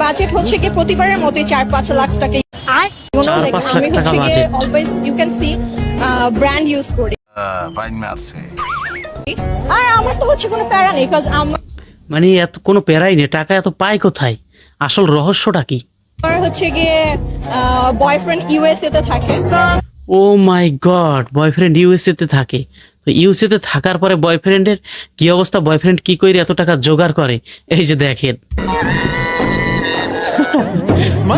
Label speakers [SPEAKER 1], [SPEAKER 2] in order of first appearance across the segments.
[SPEAKER 1] Budget হচ্ছে কি প্রতিবারের মতোই 4-5 লাখ টাকা।
[SPEAKER 2] 4-5 লাখ টাকা বাজেট।
[SPEAKER 1] Always you can see brand use করি। আর আমার তো হচ্ছে কোনো প্যারা নেই, বিকজ আমার
[SPEAKER 2] মানে এত কোনো প্যারাই নেই, টাকা এত পায় কোথায়? আসল রহস্যটা কি?
[SPEAKER 1] হচ্ছে গিয়ে বয়ফ্রেন্ড ইউএসএ তে থাকে।
[SPEAKER 2] ও মাই গড, বয়ফ্রেন্ড ইউএসএ তে থাকে। তো ইউএসএ তে থাকার পরে বয়ফ্রেন্ডের কি অবস্থা? বয়ফ্রেন্ড কি করে এত টাকা জোগাড় করে? এই যে দেখেন,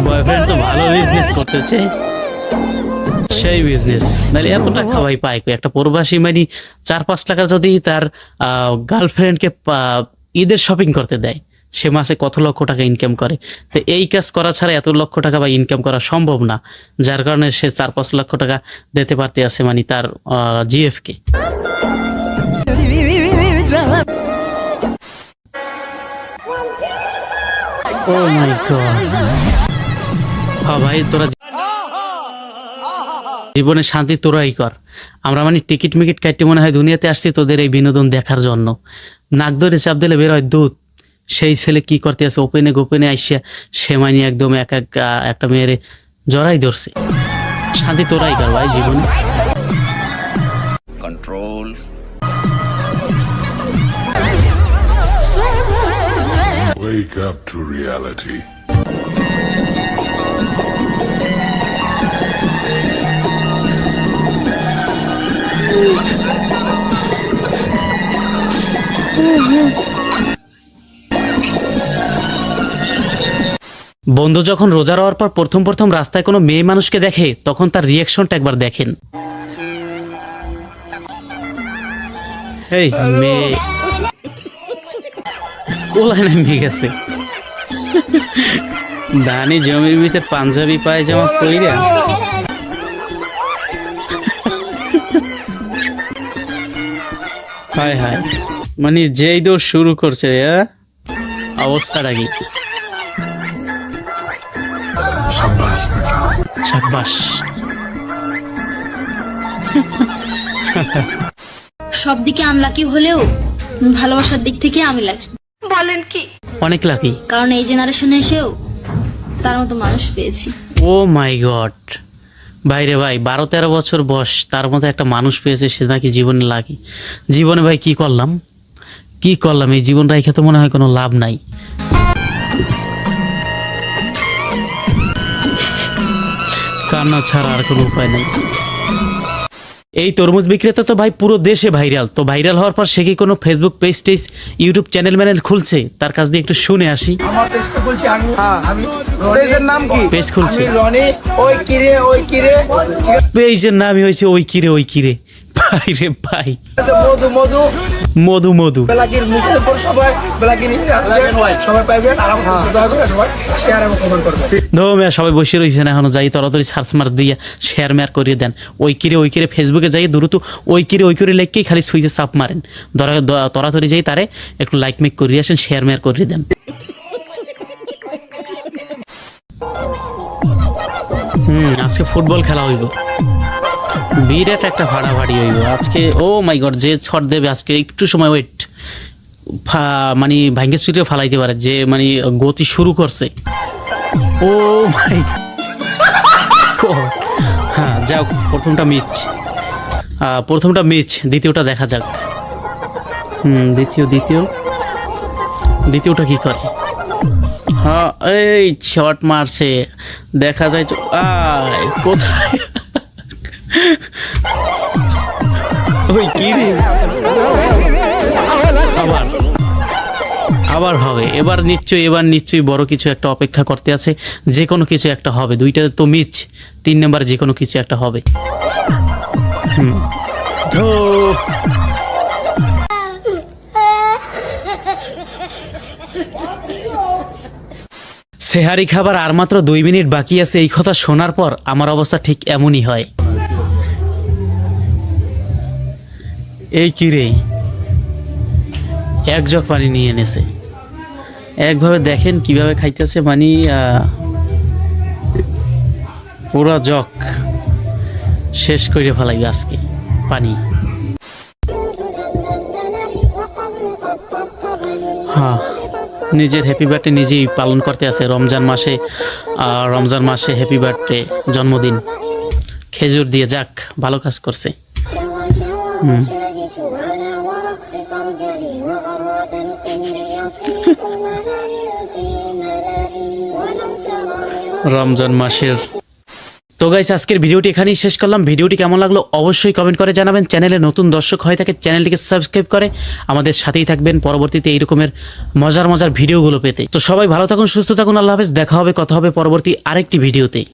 [SPEAKER 2] বয়ফ্রেন্ড তো ভালো বিজনেস করতেছে, সেই বিজনেস। নাহলে এত টাকা ভাই পায় কই? একটা প্রবাসী মানে 4-5 টাকা যদি তার গার্লফ্রেন্ডকে ঈদের শপিং করতে দেয়, সে মাসে কত লক্ষ টাকা ইনকাম করে। তো এই কাজ করা ছাড়া এত লক্ষ টাকা বা ইনকাম করা সম্ভব না, যার কারণে সে 4-5 লক্ষ টাকা দিতে পারতে আছে মানে তার জিএফ কে। ও মাই গড, হ্যাঁ ভাই, তোরা জীবনে শান্তি তোরাই কর। আমরা মানে টিকিট মিকিট কাটতে মনে হয় দুনিয়াতে আসছি তোদের এই বিনোদন দেখার জন্য। নাক ধরে চাপ দিলে বের হয় দুধ। সেই ছেলে কি করতে আছে ওপেনে গোপেনে আইসা, সে মানে একদম একটা মেয়েরে জড়াই ধরছে। শান্তি তোরাই কর ভাই জীবনে।
[SPEAKER 3] Control.
[SPEAKER 4] Wake up to reality.
[SPEAKER 2] বন্ধু যখন রোজা হওয়ার পর প্রথম রাস্তায় কোনো মেয়ে মানুষকে দেখে, তখন তার রিয়াকশনটা একবার দেখেন। এই মেয়ে কোলায় নেমে গেছে, দানি জমির ভিতরে পাঞ্জাবি পায়জামা পইরা। হায় হায়, মানে যেই দৌড় শুরু করছে অবস্থাটা কি? শাবাশ।
[SPEAKER 5] সব দিকে আনলাকি হলেও ভালোবাসার দিক থেকে আমি লাকি।
[SPEAKER 1] বলেন কি?
[SPEAKER 2] অনেক লাকি,
[SPEAKER 5] কারণ এই জেনারেশনে এসেও তার মতো মানুষ পেয়েছি।
[SPEAKER 2] ও মাই গড, ভাইরে ভাই 12-13 বছর বয়স, তার মতো একটা মানুষ পেয়েছে, সে নাকি জীবনে লাকি। জীবনে ভাই কি করলাম এই জীবন রাইখা তো মনে হয় কোনো লাভ নাই। কান্না ছাড়া আর কোনো উপায় নাই। এই তরমুজ বিক্রেতা তো ভাই পুরো দেশে ভাইরাল। তো ভাইরাল হওয়ার পর সে কি কোনো ফেসবুক পেজ টেজ ইউটিউব চ্যানেল খুলছে? তার কাছ দিয়ে একটু শুনে আসি।
[SPEAKER 6] আমার পেজটা খুলছি আমি পেজের নাম কি?
[SPEAKER 2] পেজ খুলছে,
[SPEAKER 6] আমি রনি ওই কিরে
[SPEAKER 2] পেজের নামই হয়েছে ওই কিরে। ভাই রে ভাই,
[SPEAKER 6] মধু মধু
[SPEAKER 2] মধু মধু
[SPEAKER 6] বেলাগির মুখের উপর সবাই বেলাগির সবাই পাইবেন। আর সবাই শেয়ার এবং কমেন্ট করবেন।
[SPEAKER 2] সবাই বসে রয়েছেন, এখনো যাই তাড়াতাড়ি সার্চ মার্চ দিয়ে শেয়ার মেয়ার করিয়ে দেন। ওই কিরে ফেসবুকে যাই দ্রুত ওই কিরে লেখকেই খালি সুইচে চাপ মারেন, তড়াতাড়ি যাই তারে একটু লাইক মেক করিয়ে আসেন, শেয়ার মেয়ার করিয়ে দেন। আজকে ফুটবল খেলা হইব, বিরাট একটা ফাড়াফাড়ি হইব আজকে। ও মাই গড, যে ছট দেবে আজকে একটু সময় ওয়েট, মানে ভাঙ্গে সুইটে ফালাইতে পারে, যে মানে গতি শুরু করছে। ও মাই গড, হ্যাঁ যাক, প্রথমটা মিচ, দ্বিতীয়টা দেখা যাক। দ্বিতীয়টা কি করে? হ্যাঁ এই শট মারছে, দেখা যায় তো। কোথায় ওই কিরে? আবার হবে, এবার নিশ্চয়ই বড় কিছু একটা অপেক্ষা করতে আছে, যে কোনো কিছু একটা হবে। দুইটা তো মিচ, 3 নাম্বার যে কোনো কিছু একটা হবে। সেহারি খাবার আর মাত্র 2 মিনিট বাকি আছে, এই কথা শোনার পর আমার অবস্থা ঠিক এমনই হয়। এই কিরে, এক জগ পানি নিয়ে এনেছে, একভাবে দেখেন কিভাবে খাইতেছে, মানে পুরো জগ শেষ করে ফেলাইবে আজকে পানি। হ্যাঁ নিজের হ্যাপি বার্থডে নিজেই পালন করতে আছে রমজান মাসে হ্যাপি বার্থডে জন্মদিন খেজুর দিয়ে, যাক ভালো কাজ করছে। রমজান মাসের তো গাইস আজকের ভিডিওটি এখানেই শেষ করলাম। ভিডিওটি কেমন লাগলো অবশ্যই কমেন্ট করে জানাবেন। চ্যানেলে নতুন দর্শক হয়ে থাকে চ্যানেলটিকে সাবস্ক্রাইব করে আমাদের সাথেই থাকবেন পরবর্তীতে এই রকমের মজার ভিডিওগুলো পেতে। তো সবাই ভালো থাকুন, সুস্থ থাকুন, আল্লাহ হাফেজ। দেখা হবে, কথা হবে পরবর্তী আরেকটি ভিডিওতে।